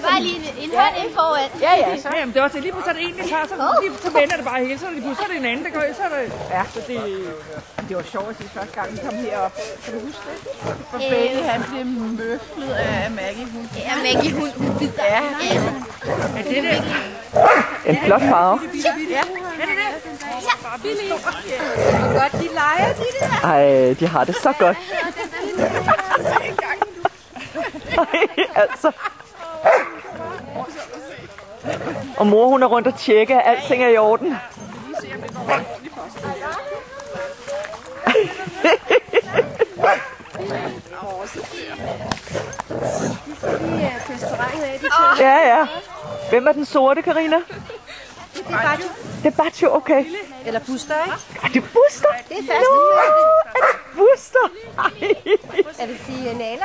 Bare lige en hånd ind foran. Ja, så. Jamen, det er også lige pludselig, at en lige tager, så vender det bare hele, så lige pludselig, så er det en anden, der går ind, så er det... Ja, så det var sjovt at sige første gang, vi kom herop. Kan du huske det? For Benny, han blev møflet af Maggie, hun. Ja, Maggie, hun bider. Ja. Er det det? En flot farve. Ja, er det det? Ja, billig. Hvor godt de leger, de der. Ej, de har det så godt. Ej, altså. Og mor, hun er rundt og tjekke, at alting er i orden. Ja. Hvem er den sorte, Karina? Det er Bacho. Det er Bacho, okay. Eller Buster, ikke? Er det Buster? Det er fast. Er det Buster? Ej. Jeg vil sige, Nala